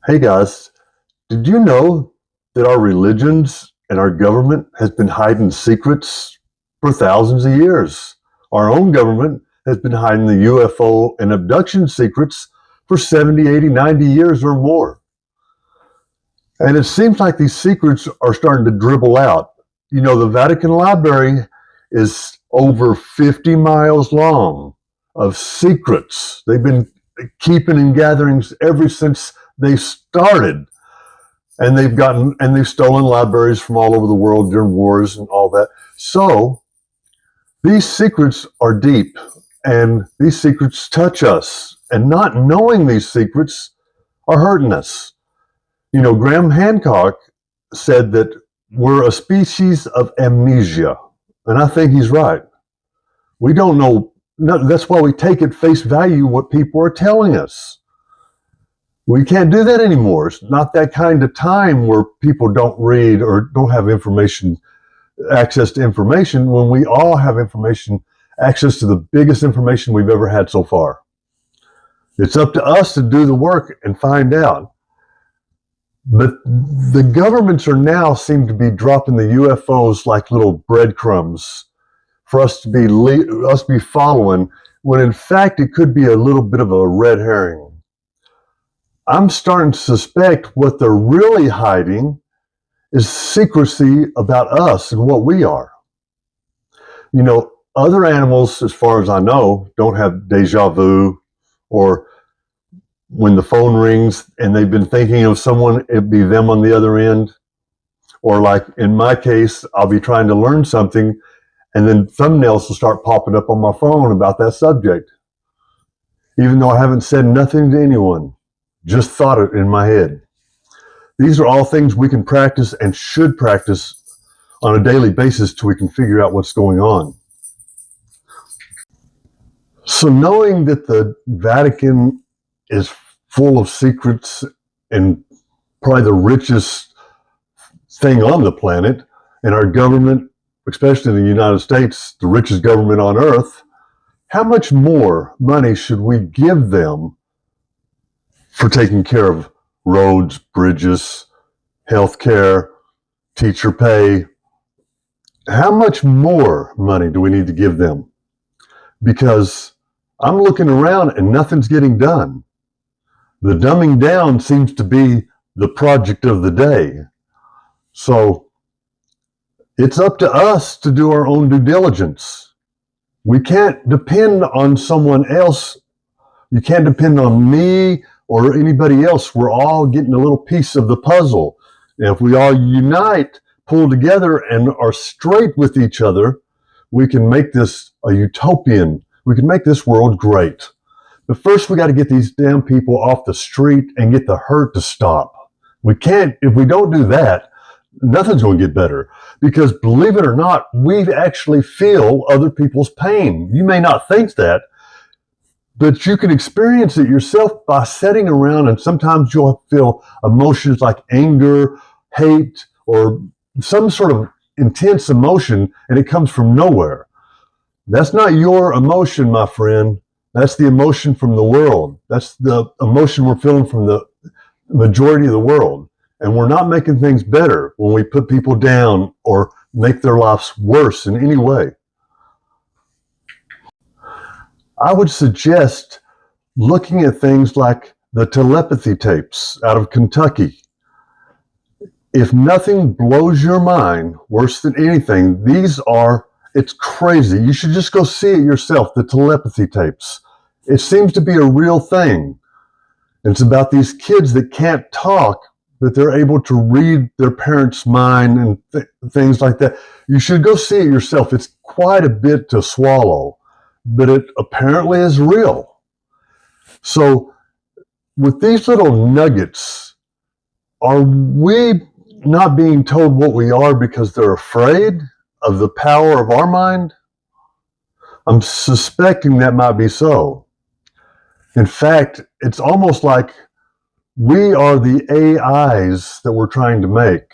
Hey guys, did you know that our religions and our government has been hiding secrets for thousands of years? Our own government has been hiding the UFO and abduction secrets for 70, 80, 90 years or more. And it seems like these secrets are starting to dribble out. You know, the Vatican Library is over 50 miles long of secrets. They've been keeping in gatherings ever since they started, and they've stolen libraries from all over the world during wars and all that. So these secrets are deep, and these secrets touch us, and not knowing these secrets are hurting us. You know, Graham Hancock said that we're a species of amnesia, and I think he's right. We don't know. No, that's why we take at face value what people are telling us. We can't do that anymore. It's not that kind of time where people don't read or don't have access to information, when we all have access to the biggest information we've ever had so far. It's up to us to do the work and find out. But the governments are now seem to be dropping the UFOs like little breadcrumbs for us to be following, when in fact it could be a little bit of a red herring. I'm starting to suspect what they're really hiding is secrecy about us and what we are. You know, other animals, as far as I know, don't have deja vu, or when the phone rings and they've been thinking of someone, it'd be them on the other end. Or like in my case, I'll be trying to learn something and then thumbnails will start popping up on my phone about that subject, even though I haven't said nothing to anyone, just thought it in my head. These are all things we can practice and should practice on a daily basis till we can figure out what's going on. So knowing that the Vatican is full of secrets and probably the richest thing on the planet, and our government, especially in the United States, the richest government on earth, how much more money should we give them for taking care of roads, bridges, healthcare, teacher pay? How much more money do we need to give them? Because I'm looking around and nothing's getting done. The dumbing down seems to be the project of the day. So it's up to us to do our own due diligence. We can't depend on someone else. You can't depend on me or anybody else. We're all getting a little piece of the puzzle. And if we all unite, pull together, and are straight with each other, we can make this a utopian. We can make this world great. But first, we got to get these damn people off the street and get the hurt to stop. We can't, if we don't do that, nothing's going to get better. Because believe it or not, we actually feel other people's pain. You may not think that, but you can experience it yourself by sitting around, and sometimes you'll feel emotions like anger, hate, or some sort of intense emotion, and it comes from nowhere. That's not your emotion, my friend. That's the emotion from the world. That's the emotion we're feeling from the majority of the world. And we're not making things better when we put people down or make their lives worse in any way. I would suggest looking at things like the telepathy tapes out of Kentucky. If nothing blows your mind worse than anything, it's crazy. You should just go see it yourself, the telepathy tapes. It seems to be a real thing. It's about these kids that can't talk, but they're able to read their parents' mind and things like that. You should go see it yourself. It's quite a bit to swallow, but it apparently is real. So with these little nuggets, are we not being told what we are because they're afraid of the power of our mind? I'm suspecting that might be so. In fact, it's almost like we are the AIs that we're trying to make.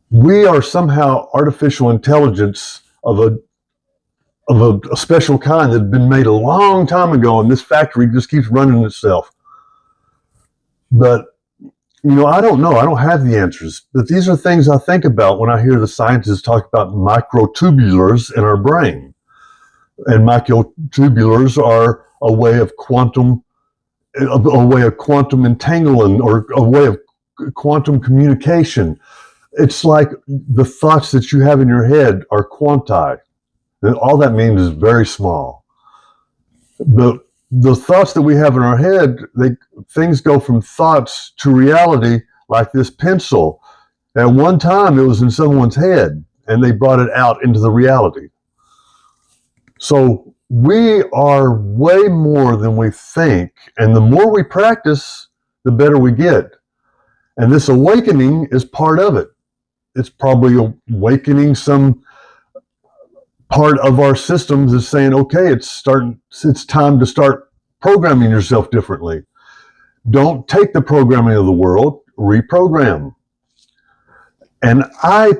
We are somehow artificial intelligence of a special kind that had been made a long time ago, and this factory just keeps running itself. But, I don't know. I don't have the answers. But these are things I think about when I hear the scientists talk about microtubulars in our brain. And microtubulars are a way of quantum entanglement, or a way of quantum communication. It's like the thoughts that you have in your head are quanti. And all that means is very small. The thoughts that we have in our head, things go from thoughts to reality, like this pencil. At one time, it was in someone's head, and they brought it out into the reality. So we are way more than we think, and the more we practice, the better we get. And this awakening is part of it. It's probably awakening some part of our systems is saying, okay, it's time to start programming yourself differently. Don't take the programming of the world, reprogram. And I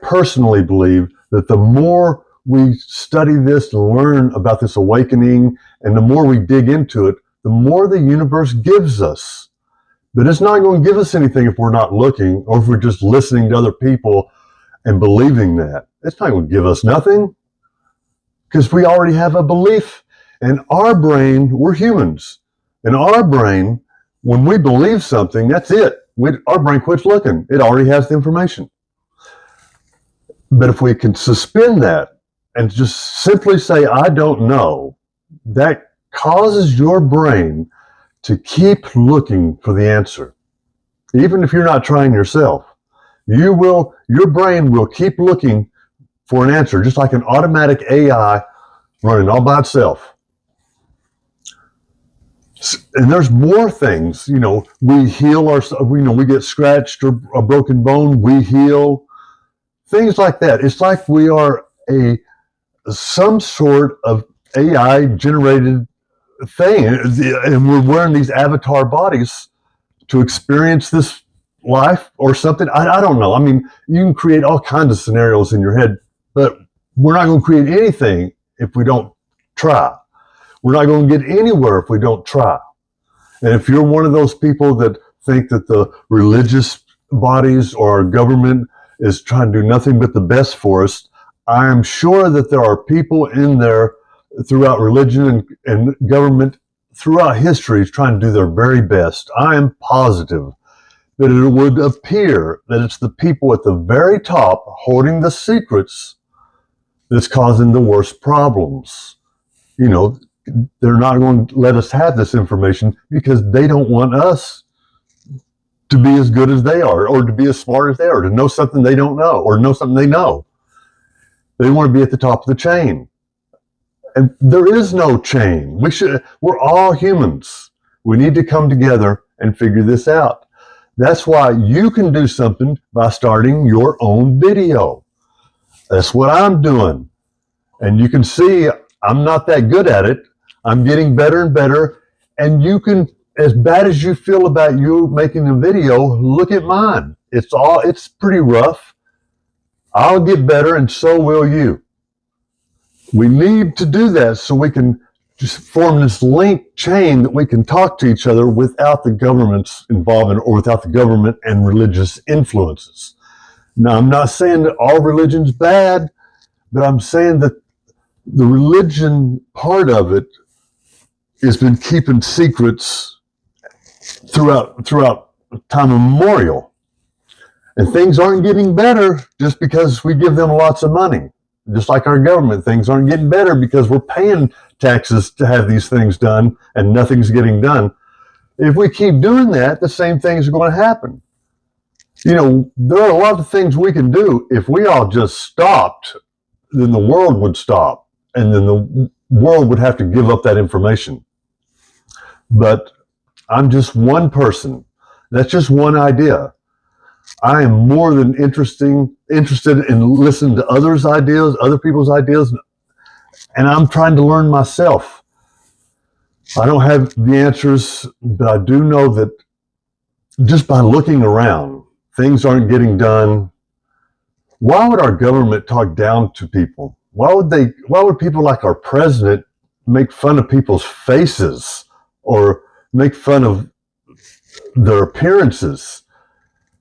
personally believe that the more we study this and learn about this awakening, and the more we dig into it, the more the universe gives us. But it's not going to give us anything if we're not looking, or if we're just listening to other people and believing that. It's not going to give us nothing, because we already have a belief. In our brain, we're humans. In our brain, when we believe something, that's it. Our brain quits looking. It already has the information. But if we can suspend that and just simply say, I don't know, that causes your brain to keep looking for the answer. Even if you're not trying yourself, your brain will keep looking for an answer, just like an automatic AI running all by itself. And there's more things, we heal ourselves, we get scratched or a broken bone, we heal, things like that. It's like we are some sort of AI generated thing, and we're wearing these avatar bodies to experience this life or something. I don't know. I mean, you can create all kinds of scenarios in your head, but we're not going to create anything if we don't try. We're not going to get anywhere if we don't try. And if you're one of those people that think that the religious bodies or our government is trying to do nothing but the best for us, I am sure that there are people in there throughout religion and government throughout history trying to do their very best. I am positive that it would appear that it's the people at the very top holding the secrets that's causing the worst problems. They're not going to let us have this information because they don't want us to be as good as they are, or to be as smart as they are, to know something they don't know, or know something they know. They want to be at the top of the chain. And there is no chain. We're all humans. We need to come together and figure this out. That's why you can do something by starting your own video. That's what I'm doing. And you can see I'm not that good at it. I'm getting better and better. And you can, as bad as you feel about you making a video, look at mine. It's pretty rough. I'll get better, and so will you. We need to do that so we can just form this link chain that we can talk to each other without the government's involvement, or without the government and religious influences. Now, I'm not saying that all religion's bad, but I'm saying that the religion part of it has been keeping secrets throughout time immemorial. And things aren't getting better just because we give them lots of money. Just like our government, things aren't getting better because we're paying taxes to have these things done and nothing's getting done. If we keep doing that, the same things are going to happen. There are a lot of things we can do. If we all just stopped, then the world would stop, and then the world would have to give up that information. But I'm just one person. That's just one idea. I am more than interested in listening to others' ideas, other people's ideas, and I'm trying to learn myself. I don't have the answers, but I do know that just by looking around, things aren't getting done. Why would our government talk down to people? Why would people like our president make fun of people's faces, or make fun of their appearances.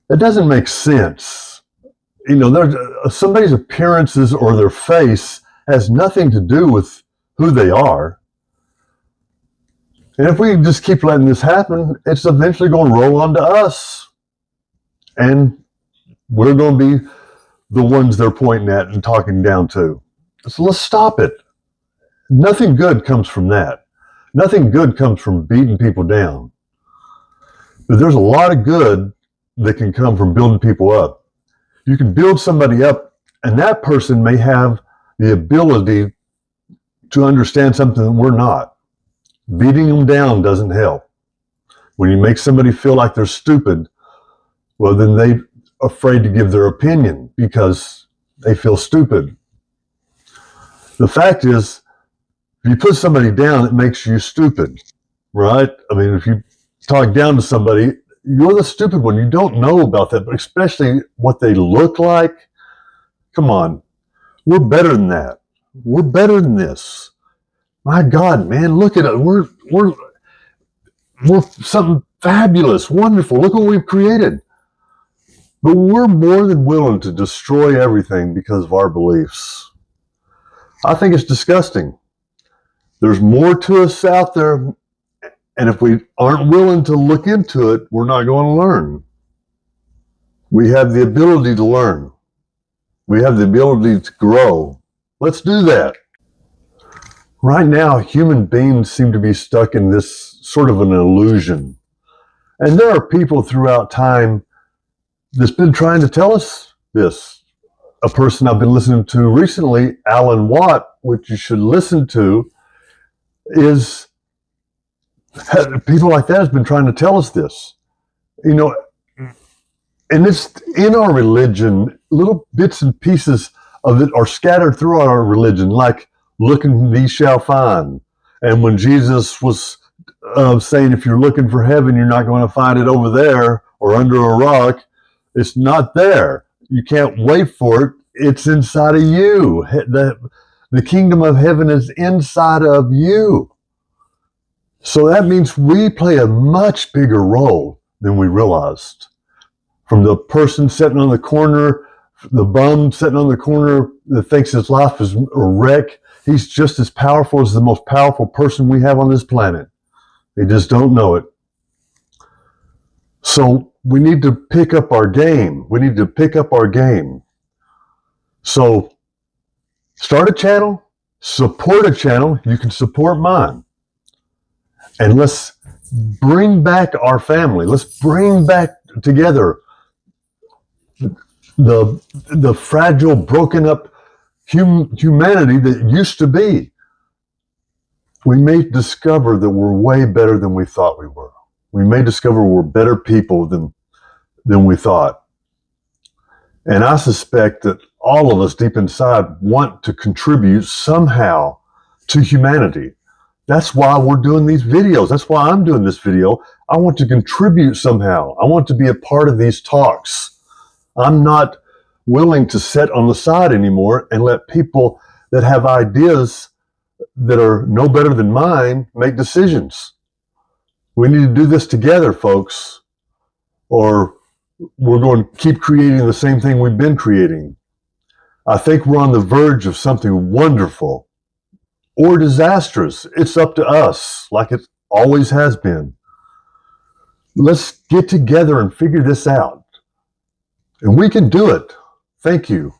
It doesn't make sense. There's somebody's appearances or their face has nothing to do with who they are. And if we just keep letting this happen, it's eventually going to roll onto us. And we're going to be the ones they're pointing at and talking down to. So let's stop it. Nothing good comes from that. Nothing good comes from beating people down. But there's a lot of good that can come from building people up. You can build somebody up, and that person may have the ability to understand something that we're not. Beating them down doesn't help. When you make somebody feel like they're stupid, well, then they're afraid to give their opinion because they feel stupid. The fact is, if you put somebody down, it makes you stupid, right? I mean, if you talk down to somebody, you're the stupid one. You don't know about that, but especially what they look like. Come on. We're better than that. We're better than this. My God, man, look at it. We're something fabulous, wonderful. Look what we've created. But we're more than willing to destroy everything because of our beliefs. I think it's disgusting. There's more to us out there, and if we aren't willing to look into it, we're not going to learn. We have the ability to learn. We have the ability to grow. Let's do that. Right now, human beings seem to be stuck in this sort of an illusion. And there are people throughout time that's been trying to tell us this. A person I've been listening to recently, Alan Watt, which you should listen to, people like that has been trying to tell us this. And it's in our religion, little bits and pieces of it are scattered throughout our religion, like looking ye shall find. And when Jesus was saying, if you're looking for heaven, you're not going to find it over there or under a rock. It's not there. You can't wait for it. It's inside of you. The kingdom of heaven is inside of you. So that means we play a much bigger role than we realized. From the person sitting on the corner, the bum sitting on the corner that thinks his life is a wreck, he's just as powerful as the most powerful person we have on this planet. They just don't know it. So we need to pick up our game. We need to pick up our game. So start a channel, support a channel. You can support mine. And let's bring back our family. Let's bring back together the fragile, broken up humanity that used to be. We may discover that we're way better than we thought we were. We may discover we're better people than we thought. And I suspect that all of us deep inside want to contribute somehow to humanity. That's why we're doing these videos. That's why I'm doing this video. I want to contribute somehow. I want to be a part of these talks. I'm not willing to sit on the side anymore and let people that have ideas that are no better than mine make decisions. We need to do this together, folks, or we're going to keep creating the same thing we've been creating. I think we're on the verge of something wonderful or disastrous. It's up to us, like it always has been. Let's get together and figure this out. And we can do it. Thank you.